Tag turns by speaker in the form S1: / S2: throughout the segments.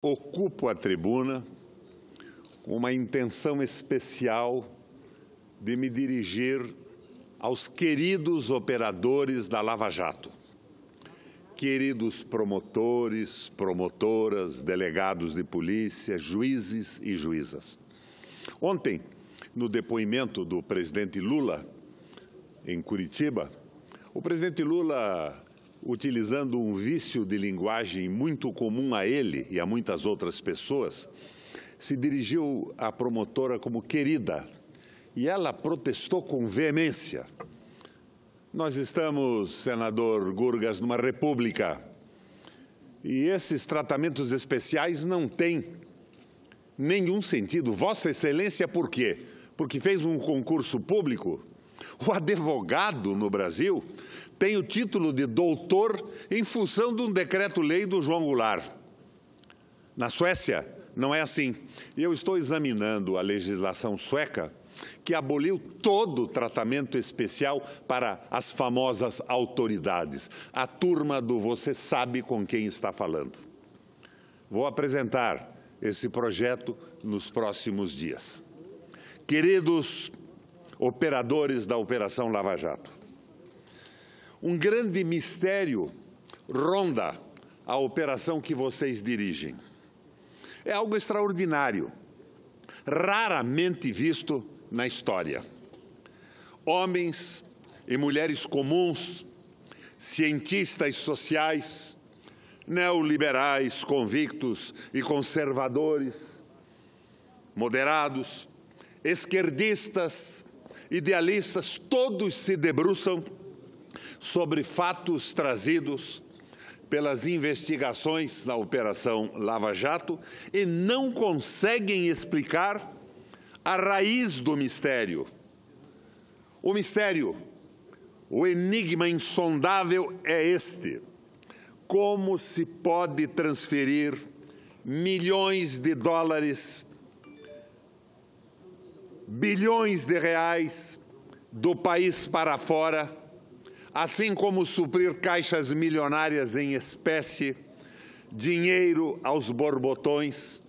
S1: Ocupo a tribuna com uma intenção especial de me dirigir aos queridos operadores da Lava Jato, queridos promotores, promotoras, delegados de polícia, juízes e juízas. Ontem, no depoimento do presidente Lula, em Curitiba, o presidente Lula, utilizando um vício de linguagem muito comum a ele e a muitas outras pessoas, se dirigiu à promotora como querida, e ela protestou com veemência. Nós estamos, senador Gurgas, numa república, e esses tratamentos especiais não têm nenhum sentido. Vossa Excelência, por quê? Porque fez um concurso público? O advogado no Brasil tem o título de doutor em função de um decreto-lei do João Goulart. Na Suécia, não é assim. E eu estou examinando a legislação sueca, que aboliu todo o tratamento especial para as famosas autoridades. A turma do você sabe com quem está falando. Vou apresentar esse projeto nos próximos dias. Queridos operadores da Operação Lava Jato, um grande mistério ronda a operação que vocês dirigem. É algo extraordinário, raramente visto na história. Homens e mulheres comuns, cientistas sociais, neoliberais, convictos e conservadores, moderados, esquerdistas, idealistas, todos se debruçam sobre fatos trazidos pelas investigações na Operação Lava Jato e não conseguem explicar a raiz do mistério. O mistério, o enigma insondável é este: como se pode transferir milhões de dólares, bilhões de reais do país para fora, assim como suprir caixas milionárias em espécie, dinheiro aos borbotões,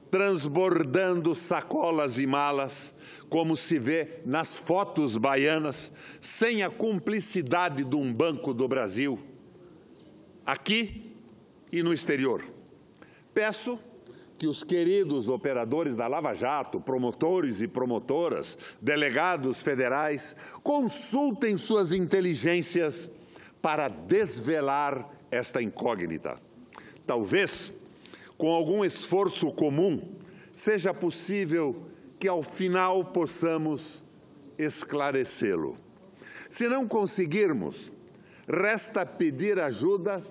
S1: transbordando sacolas e malas, como se vê nas fotos baianas, sem a cumplicidade de um Banco do Brasil, aqui e no exterior. Peço que os queridos operadores da Lava Jato, promotores e promotoras, delegados federais, consultem suas inteligências para desvelar esta incógnita. Talvez, com algum esforço comum, seja possível que ao final possamos esclarecê-lo. Se não conseguirmos, resta pedir ajuda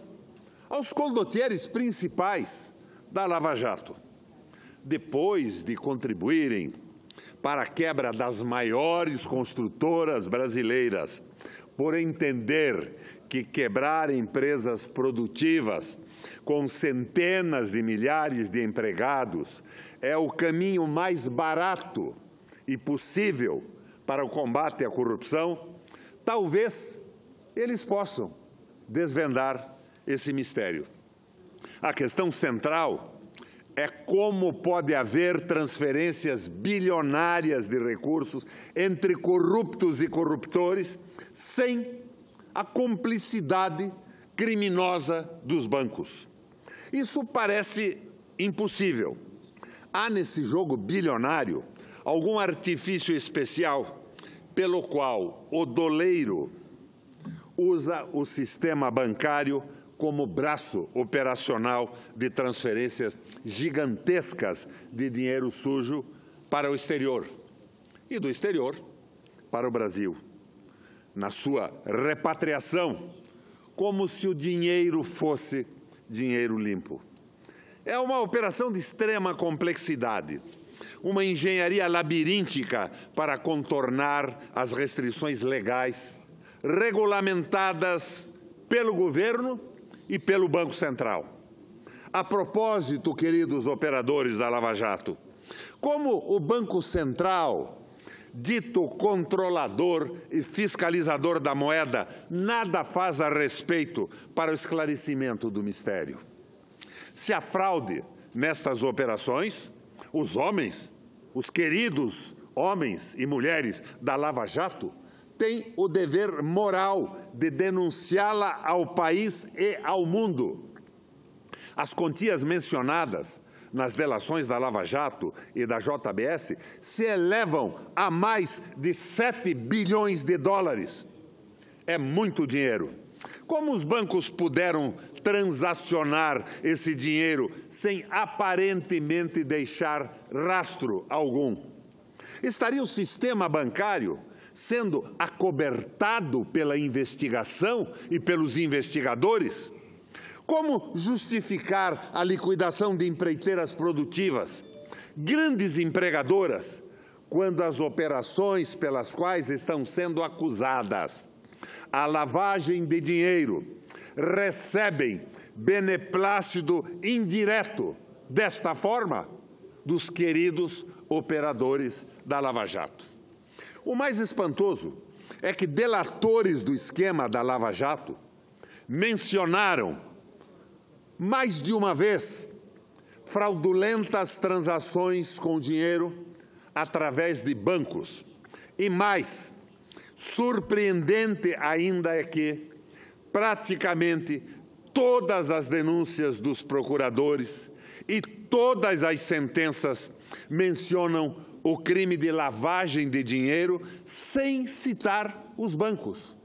S1: aos condottieri principais da Lava Jato. Depois de contribuírem para a quebra das maiores construtoras brasileiras, por entender que quebrar empresas produtivas com centenas de milhares de empregados é o caminho mais barato e possível para o combate à corrupção, talvez eles possam desvendar esse mistério. A questão central é como pode haver transferências bilionárias de recursos entre corruptos e corruptores sem a cumplicidade criminosa dos bancos. Isso parece impossível. Há nesse jogo bilionário algum artifício especial pelo qual o doleiro usa o sistema bancário como braço operacional de transferências gigantescas de dinheiro sujo para o exterior e do exterior para o Brasil, na sua repatriação, como se o dinheiro fosse dinheiro limpo. É uma operação de extrema complexidade, uma engenharia labiríntica para contornar as restrições legais, regulamentadas pelo governo e pelo Banco Central. A propósito, queridos operadores da Lava Jato, como o Banco Central, dito controlador e fiscalizador da moeda, nada faz a respeito para o esclarecimento do mistério. Se a fraude nestas operações, os homens, os queridos homens e mulheres da Lava Jato, têm o dever moral de denunciá-la ao país e ao mundo. As quantias mencionadas nas delações da Lava Jato e da JBS se elevam a mais de 7 bilhões de dólares. É muito dinheiro. Como os bancos puderam transacionar esse dinheiro sem aparentemente deixar rastro algum? Estaria o sistema bancário sendo acobertado pela investigação e pelos investigadores? Como justificar a liquidação de empreiteiras produtivas, grandes empregadoras, quando as operações pelas quais estão sendo acusadas a lavagem de dinheiro recebem beneplácito indireto, desta forma, dos queridos operadores da Lava Jato? O mais espantoso é que delatores do esquema da Lava Jato mencionaram mais de uma vez fraudulentas transações com dinheiro através de bancos. E mais, surpreendente ainda é que praticamente todas as denúncias dos procuradores e todas as sentenças mencionam o crime de lavagem de dinheiro sem citar os bancos.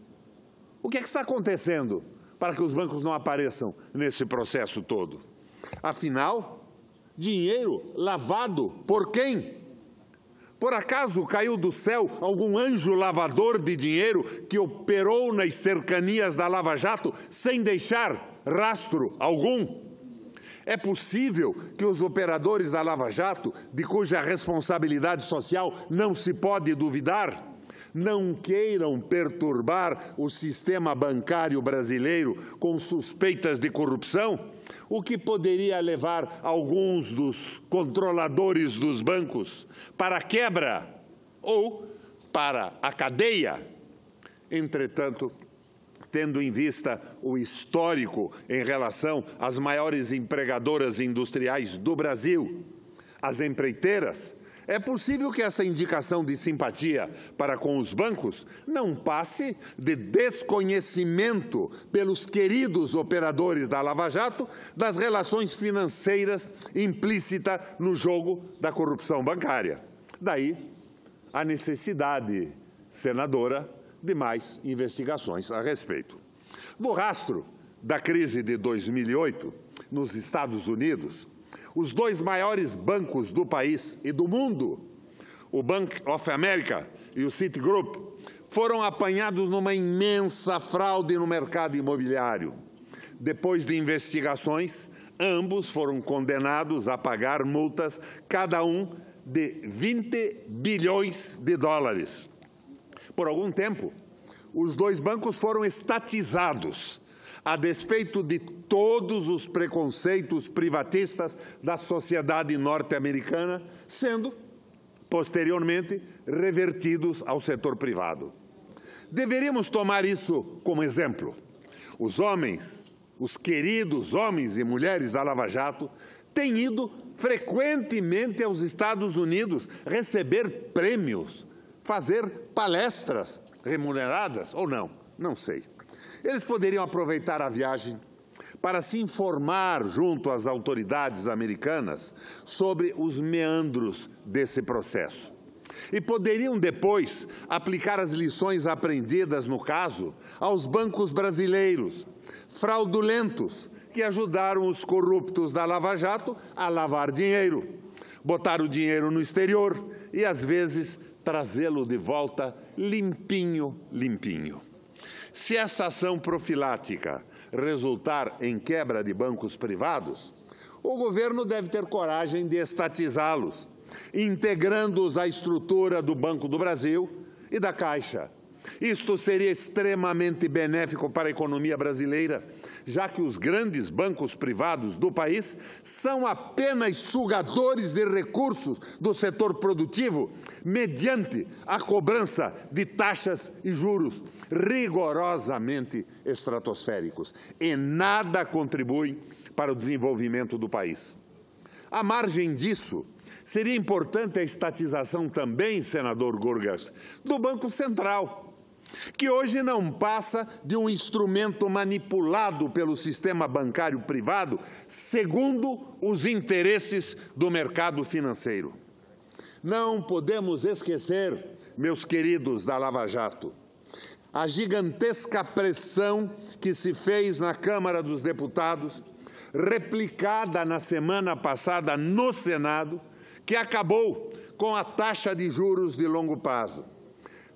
S1: O que está acontecendo para que os bancos não apareçam nesse processo todo? Afinal, dinheiro lavado por quem? Por acaso caiu do céu algum anjo lavador de dinheiro que operou nas cercanias da Lava Jato sem deixar rastro algum? É possível que os operadores da Lava Jato, de cuja responsabilidade social não se pode duvidar, não queiram perturbar o sistema bancário brasileiro com suspeitas de corrupção, o que poderia levar alguns dos controladores dos bancos para a quebra ou para a cadeia. Entretanto, tendo em vista o histórico em relação às maiores empregadoras industriais do Brasil, as empreiteiras, é possível que essa indicação de simpatia para com os bancos não passe de desconhecimento pelos queridos operadores da Lava Jato das relações financeiras implícitas no jogo da corrupção bancária. Daí a necessidade, senadora, de mais investigações a respeito. No rastro da crise de 2008, nos Estados Unidos, os dois maiores bancos do país e do mundo, o Bank of America e o Citigroup, foram apanhados numa imensa fraude no mercado imobiliário. Depois de investigações, ambos foram condenados a pagar multas, cada um de 20 bilhões de dólares. Por algum tempo, os dois bancos foram estatizados, a despeito de todos os preconceitos privatistas da sociedade norte-americana, sendo, posteriormente, revertidos ao setor privado. Deveríamos tomar isso como exemplo. Os homens, os queridos homens e mulheres da Lava Jato, têm ido frequentemente aos Estados Unidos receber prêmios, fazer palestras remuneradas ou não, não sei. Eles poderiam aproveitar a viagem para se informar junto às autoridades americanas sobre os meandros desse processo. E poderiam depois aplicar as lições aprendidas no caso aos bancos brasileiros, fraudulentos, que ajudaram os corruptos da Lava Jato a lavar dinheiro, botar o dinheiro no exterior e, às vezes, trazê-lo de volta limpinho, limpinho. Se essa ação profilática resultar em quebra de bancos privados, o governo deve ter coragem de estatizá-los, integrando-os à estrutura do Banco do Brasil e da Caixa. Isto seria extremamente benéfico para a economia brasileira, já que os grandes bancos privados do país são apenas sugadores de recursos do setor produtivo mediante a cobrança de taxas e juros rigorosamente estratosféricos e nada contribuem para o desenvolvimento do país. À margem disso, seria importante a estatização também, senador Gurgас, do Banco Central, que hoje não passa de um instrumento manipulado pelo sistema bancário privado segundo os interesses do mercado financeiro. Não podemos esquecer, meus queridos da Lava Jato, a gigantesca pressão que se fez na Câmara dos Deputados, replicada na semana passada no Senado, que acabou com a taxa de juros de longo prazo.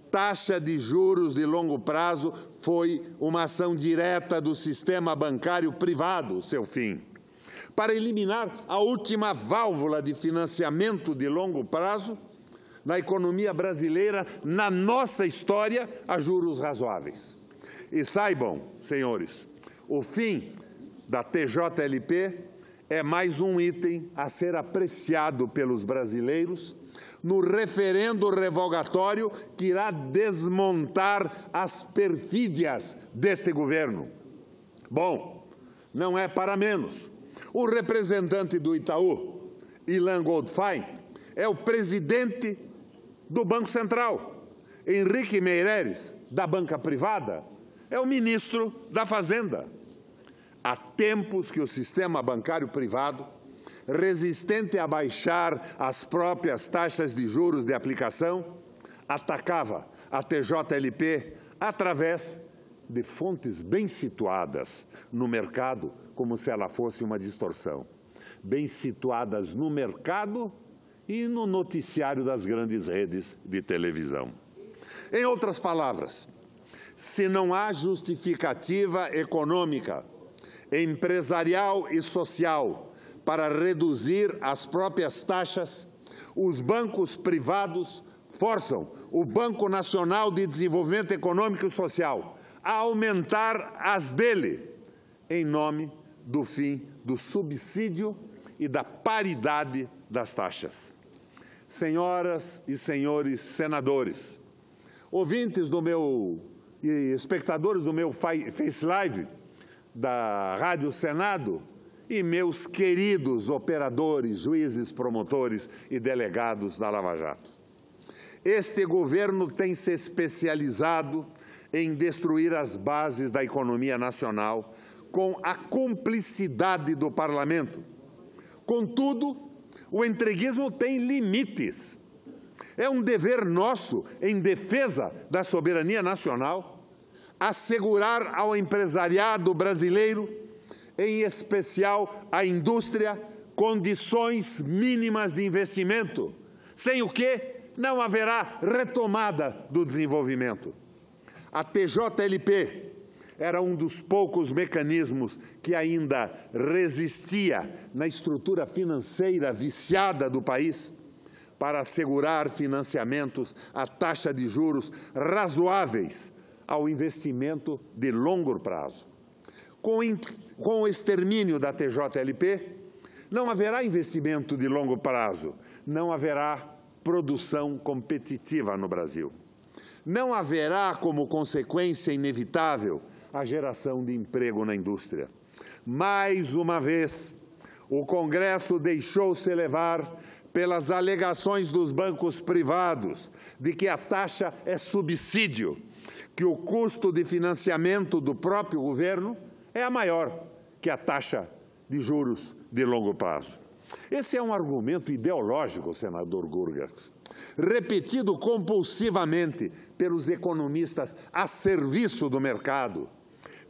S1: Taxa de juros de longo prazo foi uma ação direta do sistema bancário privado, seu fim, para eliminar a última válvula de financiamento de longo prazo na economia brasileira, na nossa história, a juros razoáveis. E saibam, senhores, o fim da TJLP é mais um item a ser apreciado pelos brasileiros no referendo revogatório que irá desmontar as perfídias deste governo. Bom, não é para menos. O representante do Itaú, Ilan Goldfein, é o presidente do Banco Central. Henrique Meireles, da banca privada, é o ministro da Fazenda. Há tempos que o sistema bancário privado, resistente a baixar as próprias taxas de juros de aplicação, atacava a TJLP através de fontes bem situadas no mercado, como se ela fosse uma distorção. Bem situadas no mercado e no noticiário das grandes redes de televisão. Em outras palavras, se não há justificativa econômica, empresarial e social para reduzir as próprias taxas, os bancos privados forçam o Banco Nacional de Desenvolvimento Econômico e Social a aumentar as dele, em nome do fim do subsídio e da paridade das taxas. Senhoras e senhores senadores, ouvintes do meu e espectadores do meu Face Live da Rádio Senado e meus queridos operadores, juízes, promotores e delegados da Lava Jato. Este governo tem se especializado em destruir as bases da economia nacional com a cumplicidade do parlamento. Contudo, o entreguismo tem limites. É um dever nosso, em defesa da soberania nacional, assegurar ao empresariado brasileiro, em especial à indústria, condições mínimas de investimento, sem o que não haverá retomada do desenvolvimento. A TJLP era um dos poucos mecanismos que ainda resistia na estrutura financeira viciada do país para assegurar financiamentos a taxa de juros razoáveis ao investimento de longo prazo. Com o extermínio da TJLP, não haverá investimento de longo prazo, não haverá produção competitiva no Brasil. Não haverá, como consequência inevitável, a geração de emprego na indústria. Mais uma vez, o Congresso deixou-se levar pelas alegações dos bancos privados de que a taxa é subsídio, que o custo de financiamento do próprio governo é a maior que a taxa de juros de longo prazo. Esse é um argumento ideológico, senador Gurgас, repetido compulsivamente pelos economistas a serviço do mercado,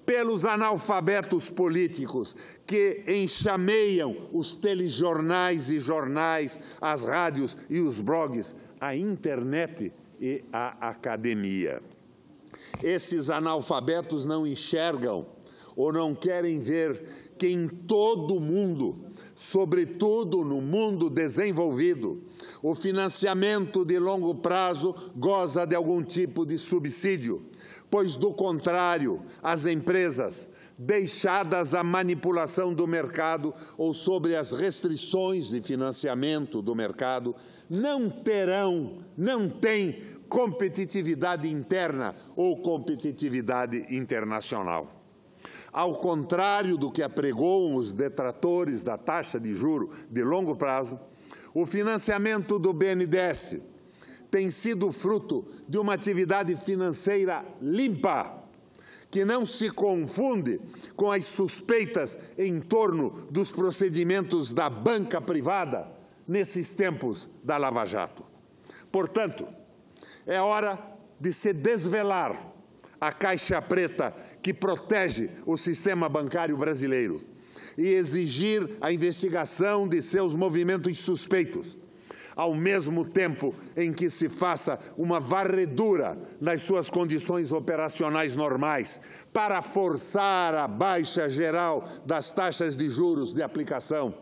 S1: pelos analfabetos políticos que enxameiam os telejornais e jornais, as rádios e os blogs, a internet e a academia. Esses analfabetos não enxergam ou não querem ver que em todo o mundo, sobretudo no mundo desenvolvido, o financiamento de longo prazo goza de algum tipo de subsídio, pois, do contrário, as empresas, deixadas à manipulação do mercado ou sobre as restrições de financiamento do mercado, não têm competitividade interna ou competitividade internacional. Ao contrário do que apregoam os detratores da taxa de juro de longo prazo, o financiamento do BNDES tem sido fruto de uma atividade financeira limpa, que não se confunde com as suspeitas em torno dos procedimentos da banca privada nesses tempos da Lava Jato. Portanto, é hora de se desvelar a caixa preta que protege o sistema bancário brasileiro e exigir a investigação de seus movimentos suspeitos, ao mesmo tempo em que se faça uma varredura nas suas condições operacionais normais para forçar a baixa geral das taxas de juros de aplicação,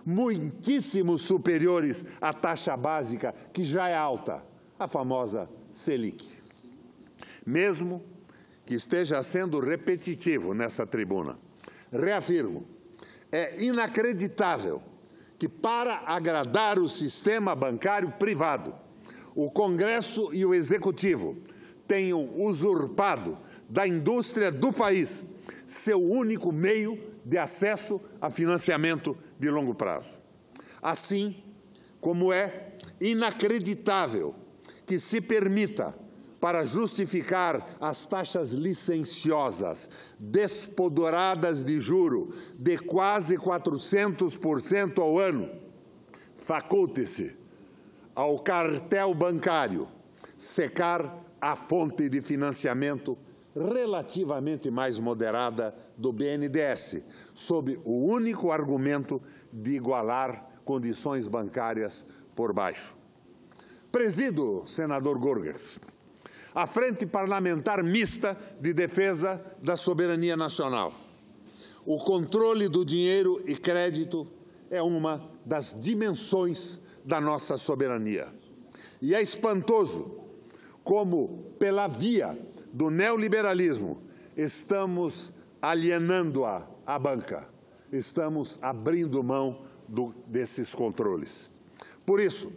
S1: muitíssimo superiores à taxa básica, que já é alta, a famosa Selic. Mesmo que esteja sendo repetitivo nessa tribuna, reafirmo, é inacreditável que, para agradar o sistema bancário privado, o Congresso e o Executivo tenham usurpado da indústria do país seu único meio de acesso a financiamento de longo prazo. Assim como é inacreditável que se permita, para justificar as taxas licenciosas, despodoradas de juro de quase 400% ao ano, faculte-se ao cartel bancário secar a fonte de financiamento relativamente mais moderada do BNDES, sob o único argumento de igualar condições bancárias por baixo. Presido, senador Gurgels, a Frente Parlamentar Mista de Defesa da Soberania Nacional. O controle do dinheiro e crédito é uma das dimensões da nossa soberania. E é espantoso como, pela via do neoliberalismo, estamos alienando-a à banca, estamos abrindo mão desses controles. Por isso,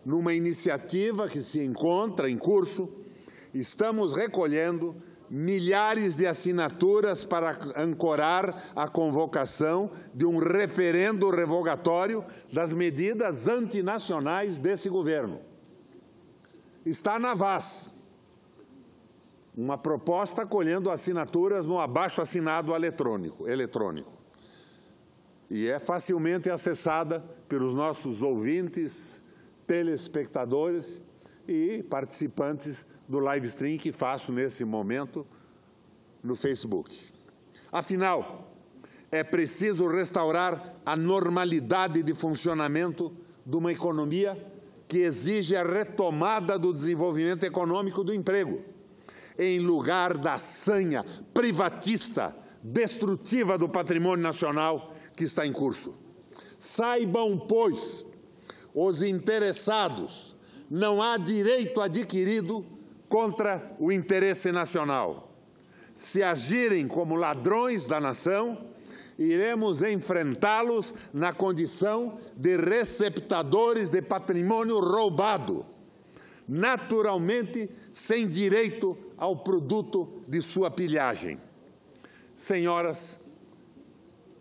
S1: numa iniciativa que se encontra em curso, estamos recolhendo milhares de assinaturas para ancorar a convocação de um referendo revogatório das medidas antinacionais desse governo. Está na VAS uma proposta colhendo assinaturas no abaixo-assinado eletrônico. E é facilmente acessada pelos nossos ouvintes, telespectadores e participantes do live stream que faço nesse momento no Facebook. Afinal, é preciso restaurar a normalidade de funcionamento de uma economia que exige a retomada do desenvolvimento econômico do emprego, em lugar da sanha privatista, destrutiva do patrimônio nacional que está em curso. Saibam, pois, os interessados, não há direito adquirido contra o interesse nacional. Se agirem como ladrões da nação, iremos enfrentá-los na condição de receptadores de patrimônio roubado, naturalmente sem direito ao produto de sua pilhagem. Senhoras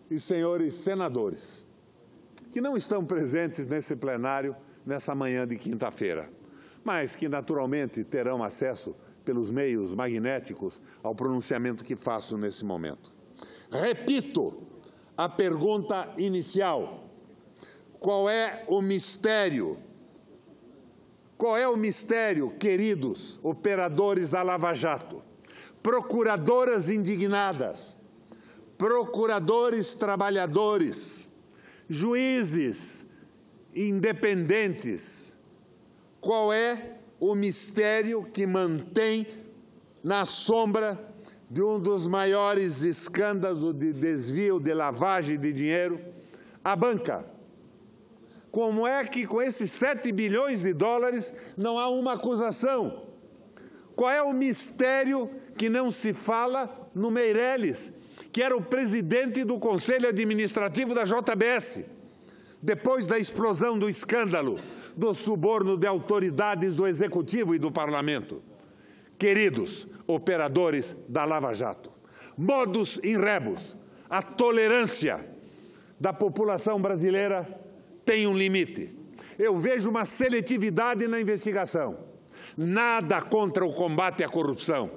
S1: e senhores senadores, que não estão presentes nesse plenário nessa manhã de quinta-feira, mas que naturalmente terão acesso pelos meios magnéticos ao pronunciamento que faço nesse momento. Repito a pergunta inicial: qual é o mistério? Qual é o mistério, queridos operadores da Lava Jato, procuradoras indignadas, procuradores trabalhadores, juízes independentes? Qual é o mistério que mantém na sombra de um dos maiores escândalos de desvio, de lavagem de dinheiro, a banca? Como é que com esses 7 bilhões de dólares não há uma acusação? Qual é o mistério que não se fala no Meirelles, que era o presidente do Conselho Administrativo da JBS, depois da explosão do escândalo do suborno de autoridades do Executivo e do Parlamento? Queridos operadores da Lava Jato, Modus in rebus. A tolerância da população brasileira tem um limite. Eu vejo uma seletividade na investigação. Nada contra o combate à corrupção.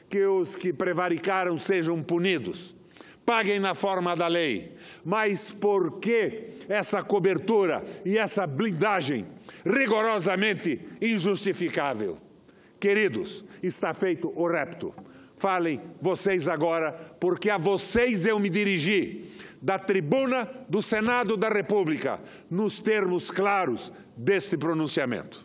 S1: Que os que prevaricaram sejam punidos. Paguem na forma da lei. Mas por que essa cobertura e essa blindagem rigorosamente injustificável? Queridos, está feito o repto. Falem vocês agora, porque a vocês eu me dirigi, da tribuna do Senado da República, nos termos claros deste pronunciamento.